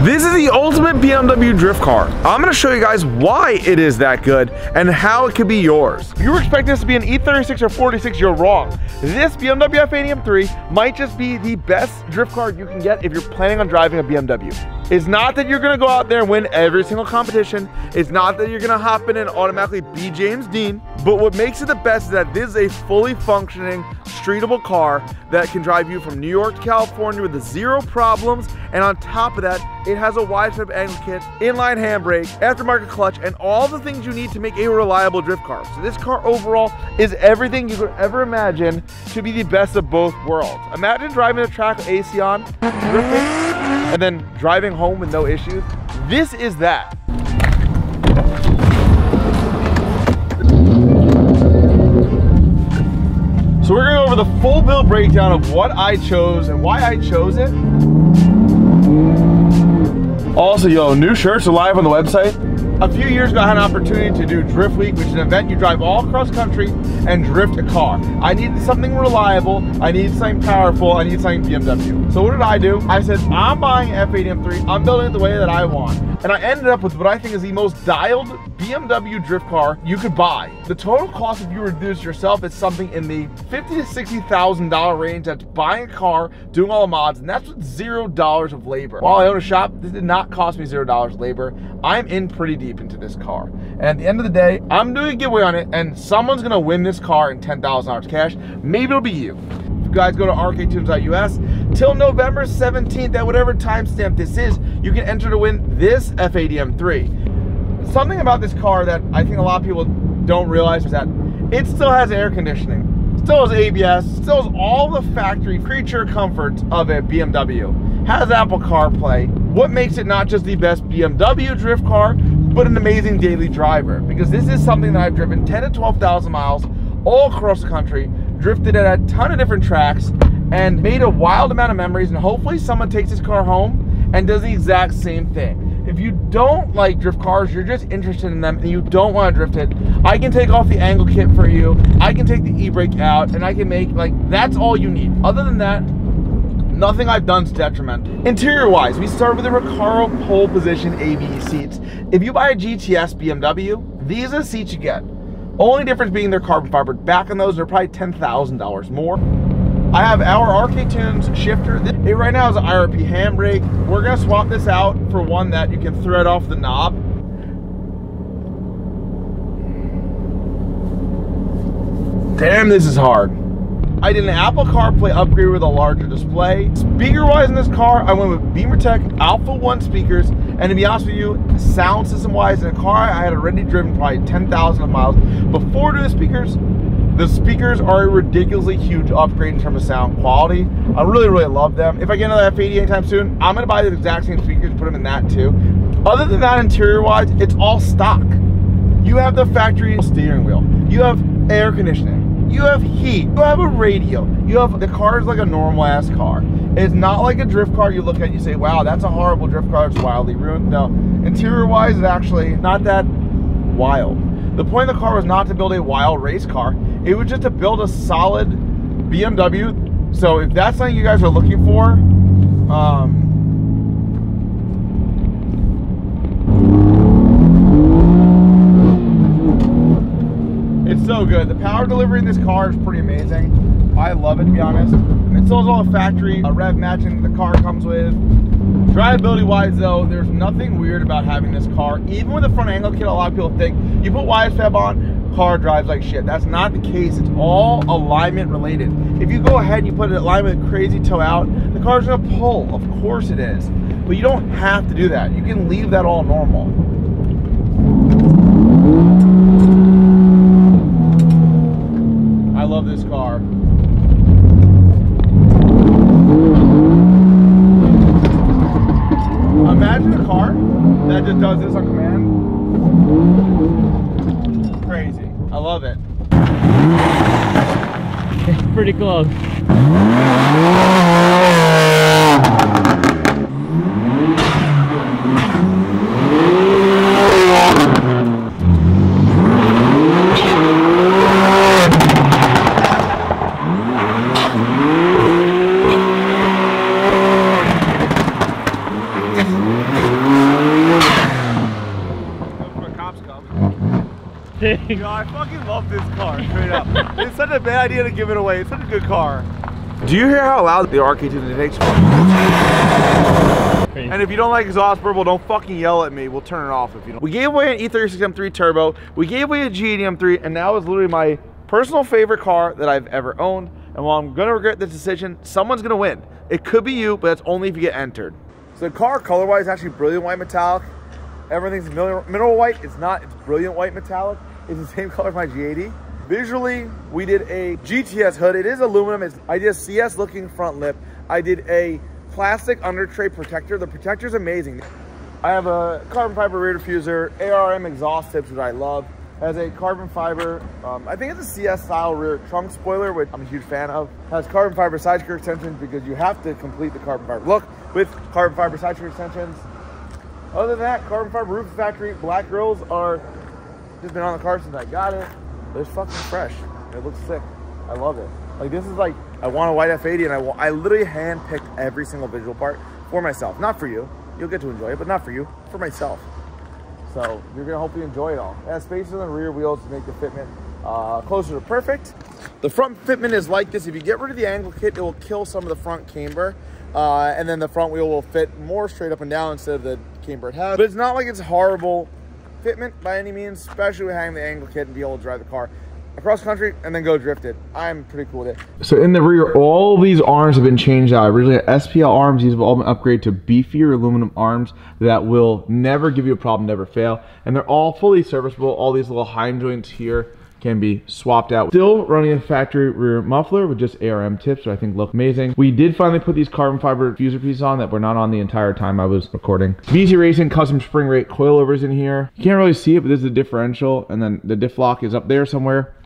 This is the ultimate BMW drift car. I'm gonna show you guys why it is that good and how it could be yours. If you were expecting this to be an E36 or 46, you're wrong. This BMW F80 M3 might just be the best drift car you can get if you're planning on driving a BMW. It's not that you're gonna go out there and win every single competition. It's not that you're gonna hop in and automatically be James Dean. But what makes it the best is that this is a fully functioning, streetable car that can drive you from New York to California with zero problems. And on top of that, it has a wide strip angle kit, inline handbrake, aftermarket clutch, and all the things you need to make a reliable drift car. So this car overall is everything you could ever imagine to be the best of both worlds. Imagine driving a track with AC on, drifting, and then driving home with no issues. This is that. So we're gonna go over the full build breakdown of what I chose and why I chose it. Also, new shirts are live on the website. A few years ago, I had an opportunity to do Drift Week, which is an event you drive all across country and drift a car. I needed something reliable, I needed something powerful, I needed something BMW. So what did I do? I said, I'm buying F80 M3, I'm building it the way that I want. And I ended up with what I think is the most dialed BMW drift car you could buy. The total cost, if you were to do this yourself, is something in the $50,000 to $60,000 range. That's buying a car, doing all the mods, and that's with $0 of labor. While I own a shop, this did not cost me $0 labor. I'm in pretty deep into this car. And at the end of the day, I'm doing a giveaway on it, and someone's gonna win this car in $10,000 cash. Maybe it'll be you. If you guys go to RKTUNES.us, till November 17th, at whatever timestamp this is, you can enter to win this F80 M3. Something about this car that I think a lot of people don't realize is that it still has air conditioning, still has ABS, still has all the factory creature comforts of a BMW, has Apple CarPlay. What makes it not just the best BMW drift car, but an amazing daily driver? Because this is something that I've driven 10 to 12,000 miles all across the country, drifted at a ton of different tracks, and made a wild amount of memories, and hopefully someone takes this car home and does the exact same thing. If you don't like drift cars, you're just interested in them and you don't want to drift it, I can take off the angle kit for you, I can take the e-brake out, and I can make, that's all you need. Other than that, nothing I've done is detrimental. Interior wise, we start with the Recaro pole position ABE seats. If you buy a GTS BMW, these are the seats you get. Only difference being they're carbon fiber. Back on those, they're probably $10,000 more. I have our RKTUNES shifter. It right now is an IRP handbrake. We're gonna swap this out for one that you can thread off the knob. Damn, this is hard. I did an Apple CarPlay upgrade with a larger display. Speaker-wise in this car, I went with BeamerTech Alpha 1 speakers, and to be honest with you, sound system-wise, in a car I had already driven probably 10,000 miles before doing the speakers are a ridiculously huge upgrade in terms of sound quality. I really, really love them. If I get another F80 anytime soon, I'm gonna buy the exact same speakers and put them in that too. Other than that, interior-wise, it's all stock. You have the factory steering wheel, you have air conditioning, you have heat, you have a radio, the car is like a normal ass car. It's not like a drift car you look at and you say, wow, that's a horrible drift car, it's wildly ruined. No, interior wise, it's actually not that wild. The point of the car was not to build a wild race car, it was just to build a solid BMW. So if that's something you guys are looking for, it's so good. The power delivery in this car is pretty amazing. I love it, to be honest. It still has all the factory rev matching that the car comes with. Drivability wise though, there's nothing weird about having this car. Even with the front angle kit, a lot of people think you put YSFAB on, car drives like shit. That's not the case. It's all alignment related. If you go ahead and you put an alignment crazy toe out, the car's gonna pull. Of course it is. But you don't have to do that. You can leave that all normal. I love this car. Imagine a car that just does this on command. Crazy. I love it. It's pretty close. thing. No, I fucking love this car, straight up. It's such a bad idea to give it away. It's such a good car. Do you hear how loud the RKTUNES takes? And if you don't like exhaust burble, don't fucking yell at me. We'll turn it off if you don't. We gave away an E36 M3 Turbo. We gave away a G80 M3, and now it's literally my personal favorite car that I've ever owned. And while I'm gonna regret this decision, someone's gonna win. It could be you, but that's only if you get entered. So the car color-wise is actually brilliant white metallic. Everything's mineral white. It's not, it's brilliant white metallic. It's the same color as my G80. Visually, we did a GTS hood. It is aluminum. I did a CS looking front lip. I did a plastic under tray protector. The protector is amazing. I have a carbon fiber rear diffuser, ARM exhaust tips, which I love. Has a carbon fiber, I think it's a CS style rear trunk spoiler, which I'm a huge fan of. Has carbon fiber side skirt extensions because you have to complete the carbon fiber look with carbon fiber side skirt extensions. Other than that, carbon fiber roof factory. Black grills are just been on the car since I got it. It's fucking fresh. It looks sick. I love it. Like, this is like, I want a white F80 and I literally hand-picked every single visual part for myself. Not for you. You'll get to enjoy it, but not for you. For myself. So you're gonna hopefully enjoy it all. It has spaces on the rear wheels to make the fitment closer to perfect. The front fitment is like this. If you get rid of the angle kit, it will kill some of the front camber. And then the front wheel will fit more straight up and down instead of the camber it has. But it's not like it's horrible fitment by any means, especially with having the angle kit and be able to drive the car across country and then go drift it. I'm pretty cool with it. So in the rear, all these arms have been changed out. Originally SPL arms, these have all been upgraded to beefier aluminum arms that will never give you a problem, never fail. And they're all fully serviceable. All these little Heim joints here can be swapped out. Still running a factory rear muffler with just ARM tips, which I think look amazing. We did finally put these carbon fiber diffuser pieces on that were not on the entire time I was recording. BC Racing custom spring rate coilovers in here. You can't really see it, but this is the differential, and then the diff lock is up there somewhere.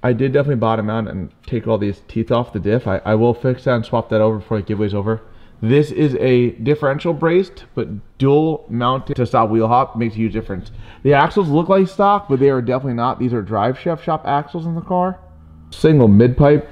I did definitely bottom out and take all these teeth off the diff. I will fix that and swap that over before the giveaway's over. This is a differential braced, but dual mounted to stop wheel hop. Makes a huge difference. The axles look like stock, but they are definitely not. These are drive shaft shop axles in the car. Single mid pipe.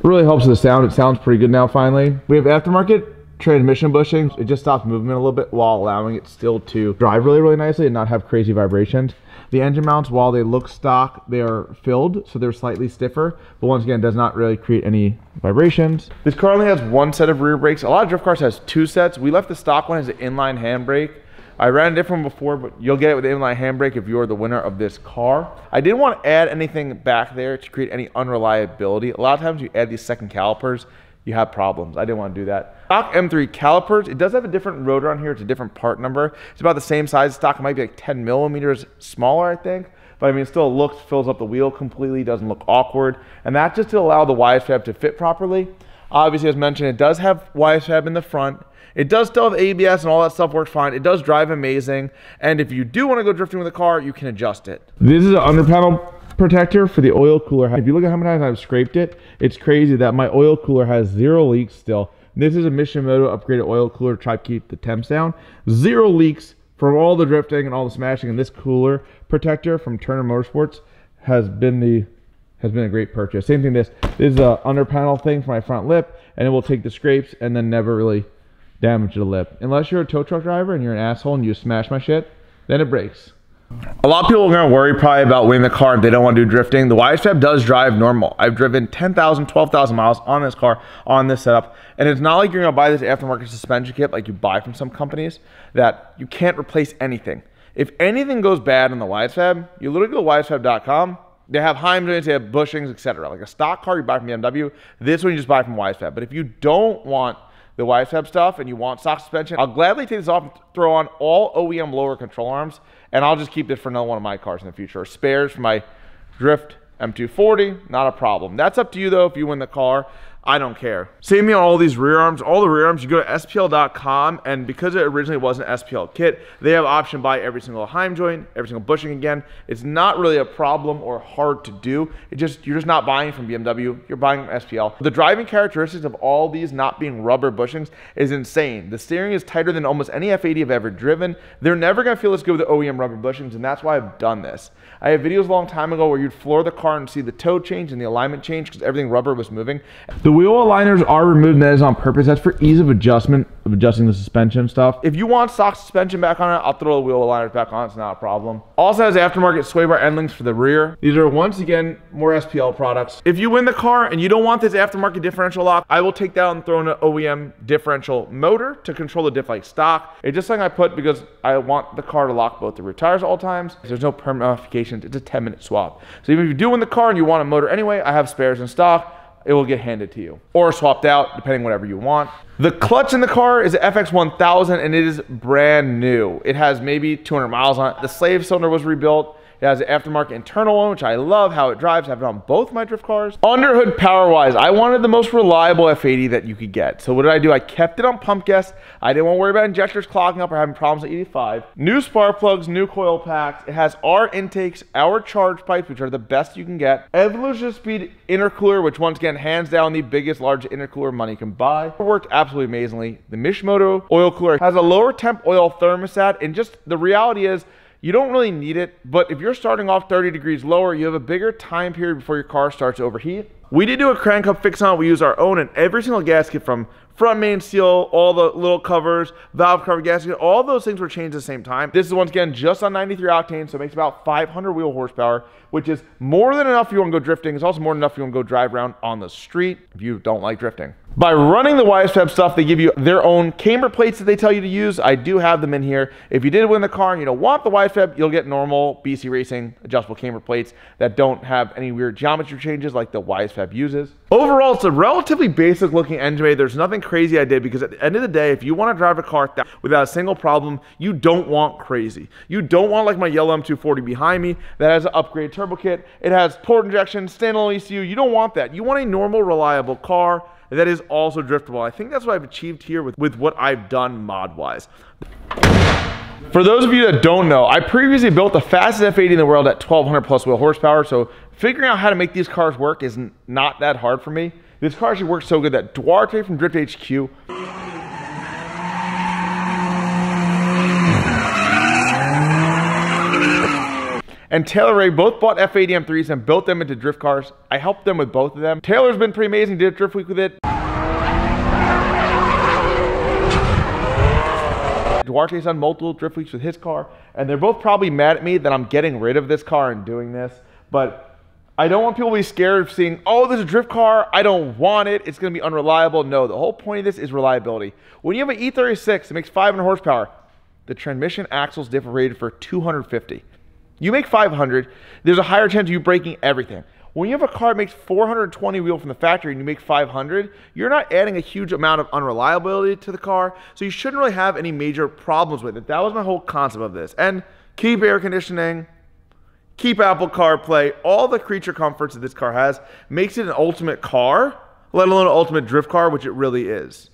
Really helps with the sound. It sounds pretty good now finally. We have aftermarket transmission bushings. It just stops movement a little bit while allowing it still to drive really, really nicely and not have crazy vibrations. The engine mounts, while they look stock, they are filled, so they're slightly stiffer, but once again, does not really create any vibrations. This car only has one set of rear brakes. A lot of drift cars has two sets. We left the stock one as an inline handbrake. I ran a different one before, but you'll get it with the inline handbrake if you're the winner of this car. I didn't want to add anything back there to create any unreliability. A lot of times you add these second calipers, you have problems. I didn't want to do that. Stock M3 calipers, it does have a different rotor on here. It's a different part number. It's about the same size as stock. It might be like 10 millimeters smaller, I think. But I mean, it still looks, fills up the wheel completely, doesn't look awkward. And that's just to allow the YS fab to fit properly. Obviously, as mentioned, it does have YS fab in the front. It does still have ABS and all that stuff works fine. It does drive amazing. And if you do want to go drifting with the car, you can adjust it. This is an under panel protector for the oil cooler. If you look at how many times I've scraped it, it's crazy that my oil cooler has 0 leaks still. This is a Mishimoto upgraded oil cooler to try to keep the temps down. 0 leaks from all the drifting and all the smashing, and this cooler protector from Turner Motorsports has been a great purchase. Same thing, this is a under panel thing for my front lip, and it will take the scrapes and then never really damage the lip. Unless you're a tow truck driver and you're an asshole and you smash my shit, then it breaks. A lot of people are going to worry probably about winning the car if they don't want to do drifting. The YS fab does drive normal. I've driven 10,000, 12,000 miles on this car, on this setup. And it's not like you're going to buy this aftermarket suspension kit like you buy from some companies that you can't replace anything. If anything goes bad on the YS fab, you literally go to ysfab.com. They have Heim joints, they have bushings, etc. Like a stock car you buy from BMW, this one you just buy from YS fab. But if you don't want the YS fab stuff and you want stock suspension, I'll gladly take this off and throw on all OEM lower control arms, and I'll just keep this for another one of my cars in the future. Or spares for my Drift M240, not a problem. That's up to you though if you win the car. I don't care. Same thing on all these rear arms. All the rear arms, you go to SPL.com, and because it originally wasn't an SPL kit, they have option buy every single Heim joint, every single bushing again. It's not really a problem or hard to do. You're just not buying from BMW, you're buying from SPL. The driving characteristics of all these not being rubber bushings is insane. The steering is tighter than almost any F80 I've ever driven. They're never gonna feel as good with the OEM rubber bushings, and that's why I've done this. I have videos a long time ago where you'd floor the car and see the toe change and the alignment change because everything rubber was moving. The wheel aligners are removed, and that is on purpose. That's for ease of adjustment, of adjusting the suspension stuff. If you want stock suspension back on it, I'll throw the wheel aligners back on. It's not a problem. Also has aftermarket sway bar end links for the rear. These are, once again, more SPL products. If you win the car and you don't want this aftermarket differential lock, I will take that and throw in an OEM differential motor to control the diff like stock. It's just something I put because I want the car to lock both the rear tires at all times. There's no permanent modifications. It's a 10-minute swap. So even if you do win the car and you want a motor anyway, I have spares in stock. It will get handed to you or swapped out, depending whatever you want. The clutch in the car is an FX1000 and it is brand new. It has maybe 200 miles on it. The slave cylinder was rebuilt. It has an aftermarket internal one, which I love how it drives. I have it on both my drift cars. Underhood power-wise, I wanted the most reliable F80 that you could get. So what did I do? I kept it on pump gas. I didn't want to worry about injectors clogging up or having problems at 85. New spark plugs, new coil packs. It has our intakes, our charge pipes, which are the best you can get. Evolution Speed intercooler, which once again, hands down the biggest large intercooler money can buy. It worked absolutely amazingly. The Mishimoto oil cooler has a lower temp oil thermostat, and just the reality is, you don't really need it, but if you're starting off 30 degrees lower, you have a bigger time period before your car starts to overheat. We did do a crank hub fix on it. We use our own, and every single gasket from front main seal, all the little covers, valve cover gasket, all those things were changed at the same time. This is once again just on 93 octane, so it makes about 500 wheel horsepower, which is more than enough if you want to go drifting. It's also more than enough if you want to go drive around on the street if you don't like drifting. By running the YSFEB stuff, they give you their own camber plates that they tell you to use. I do have them in here. If you did win the car and you don't want the YSFEB, you'll get normal BC Racing adjustable camber plates that don't have any weird geometry changes like the YSFEB uses. Overall, it's a relatively basic looking engine bay. There's nothing crazy I did because at the end of the day, if you want to drive a car without a single problem, you don't want crazy. You don't want like my yellow M240 behind me that has an upgrade turbo kit. It has port injection, standalone ECU. You don't want that. You want a normal, reliable car that is also driftable. I think that's what I've achieved here with what I've done mod-wise. For those of you that don't know, I previously built the fastest F80 in the world at 1200 plus wheel horsepower, so figuring out how to make these cars work is not that hard for me. This car actually works so good that Duarte from Drift HQ and Taylor Ray both bought F80 M3s and built them into drift cars. I helped them with both of them. Taylor's been pretty amazing, did a drift week with it. Duarte's done multiple drift weeks with his car, and they're both probably mad at me that I'm getting rid of this car and doing this, but I don't want people to be scared of seeing, oh, there's a drift car, I don't want it, it's gonna be unreliable. No, the whole point of this is reliability. When you have an E36 that makes 500 horsepower, the transmission axle's diff rated for 250. You make 500, there's a higher chance of you breaking everything. When you have a car that makes 420 wheel from the factory and you make 500, you're not adding a huge amount of unreliability to the car, so you shouldn't really have any major problems with it. That was my whole concept of this. And keep air conditioning, keep Apple CarPlay, all the creature comforts that this car has makes it an ultimate car, let alone an ultimate drift car, which it really is.